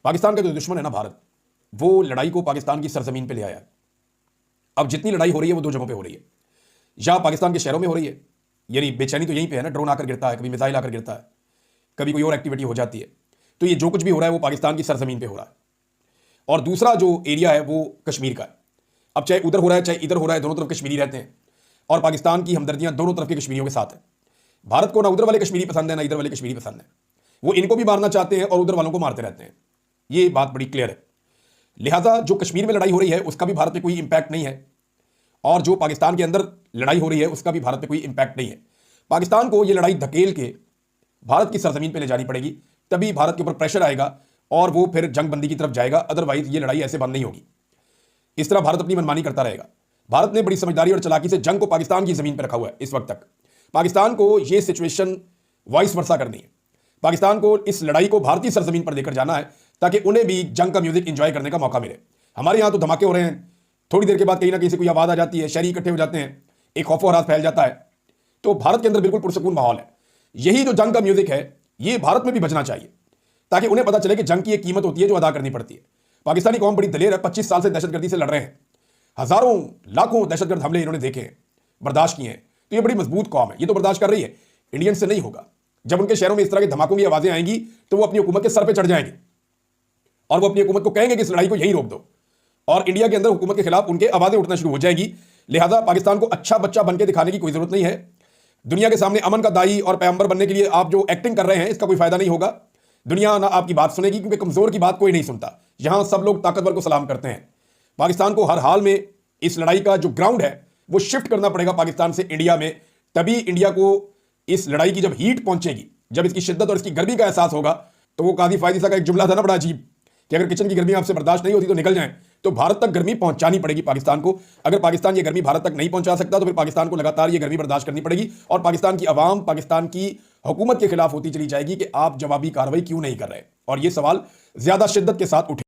पाकिस्तान का जो दुश्मन है ना भारत, वो लड़ाई को पाकिस्तान की सरजमीन पे ले आया है। अब जितनी लड़ाई हो रही है वो दो जगहों पे हो रही है, या पाकिस्तान के शहरों में हो रही है, यानी बेचैनी तो यहीं पे है ना, ड्रोन आकर गिरता है, कभी मिसाइल आकर गिरता है, कभी कोई और एक्टिविटी हो जाती है। तो ये जो कुछ भी हो रहा है वो पाकिस्तान की सरजमीन पे हो रहा है। और दूसरा जो एरिया है वो कश्मीर का है। अब चाहे उधर हो रहा है चाहे इधर हो रहा है, दोनों तरफ कश्मीरी रहते हैं और पाकिस्तान की हमदर्दियां दोनों तरफ के कश्मीरियों के साथ है। भारत को ना उधर वाले कश्मीरी पसंद है ना इधर वाले कश्मीरी पसंद है, वो इनको भी मारना चाहते हैं और उधर वालों को मारते रहते हैं। ये बात बड़ी क्लियर है। लिहाजा जो कश्मीर में लड़ाई हो रही है उसका भी भारत पे कोई इंपैक्ट नहीं है, और जो पाकिस्तान के अंदर लड़ाई हो रही है उसका भी भारत पे कोई इंपैक्ट नहीं है। पाकिस्तान को ये लड़ाई धकेल के भारत की सरजमीन पे ले जानी पड़ेगी, तभी भारत के ऊपर प्रेशर आएगा और वो फिर जंगबंदी की तरफ जाएगा। अदरवाइज ये लड़ाई ऐसे बंद नहीं होगी। इस तरह भारत अपनी मनमानी करता रहेगा। भारत ने बड़ी समझदारी और चालाकी से जंग को पाकिस्तान की जमीन पर रखा हुआ है। इस वक्त तक पाकिस्तान को यह सिचुएशन वाइस वर्सा करनी है। पाकिस्तान को इस लड़ाई को भारतीय सरजमीन पर लेकर जाना है ताकि उन्हें भी जंग का म्यूजिक एंजॉय करने का मौका मिले। हमारे यहां तो धमाके हो रहे हैं, थोड़ी देर के बाद कहीं ना कहीं से कोई आवाज आ जाती है, शहरी इकट्ठे हो जाते हैं, एक खौफो हरास फैल जाता है। तो भारत के अंदर बिल्कुल पुरसकून माहौल है। यही जो जंग का म्यूजिक है ये भारत में भी बजना चाहिए, ताकि उन्हें पता चले कि जंग की एक कीमत होती है जो अदा करनी पड़ती है। पाकिस्तानी कौम बड़ी दलेर है, 25 साल से दहशतगर्दी से लड़ रहे हैं, हजारों लाखों दहशतगर्द हमले इन्होंने देखे हैं, बर्दाश्त किए हैं। तो ये बड़ी मजबूत कौम है, ये तो बर्दाश्त कर रही है। इंडियन से नहीं होगा। जब उनके शहरों में इस तरह के धमाकों की आवाजें आएंगी तो वो अपनी हुकूमत के सर पे चढ़ जाएंगे और वो अपनी हुकूमत को कहेंगे कि इस लड़ाई को यहीं रोक दो, और इंडिया के अंदर हुकूमत के खिलाफ उनके आवाजें उठना शुरू हो जाएंगी। लिहाजा पाकिस्तान को अच्छा बच्चा बनकर दिखाने की कोई जरूरत नहीं है। दुनिया के सामने अमन का दाई और पैगंबर बनने के लिए आप जो एक्टिंग कर रहे हैं इसका कोई फायदा नहीं होगा। दुनिया ना आपकी बात सुनेगी, क्योंकि कमजोर की बात कोई नहीं सुनता। यहां सब लोग ताकतवर को सलाम करते हैं। पाकिस्तान को हर हाल में इस लड़ाई का जो ग्राउंड है वो शिफ्ट करना पड़ेगा पाकिस्तान से इंडिया में, तभी इंडिया को इस लड़ाई की जब हीट पहुंचेगी, जब इसकी शिद्दत और इसकी गर्मी का एहसास होगा, तो वो काजी फायदी सा का एक जुमला था ना बड़ा अजीब, कि अगर किचन की गर्मी आपसे बर्दाश्त नहीं होती तो निकल जाएं। तो भारत तक गर्मी पहुंचानी पड़ेगी पाकिस्तान को। अगर पाकिस्तान ये गर्मी भारत तक नहीं पहुंचा सकता तो फिर पाकिस्तान को लगातार ये गर्मी बर्दाश्त करनी पड़ेगी, और पाकिस्तान की आवाम पाकिस्तान की हुकूमत के खिलाफ होती चली जाएगी कि आप जवाबी कार्रवाई क्यों नहीं कर रहे। और ये सवाल ज्यादा शिद्दत के साथ उठे।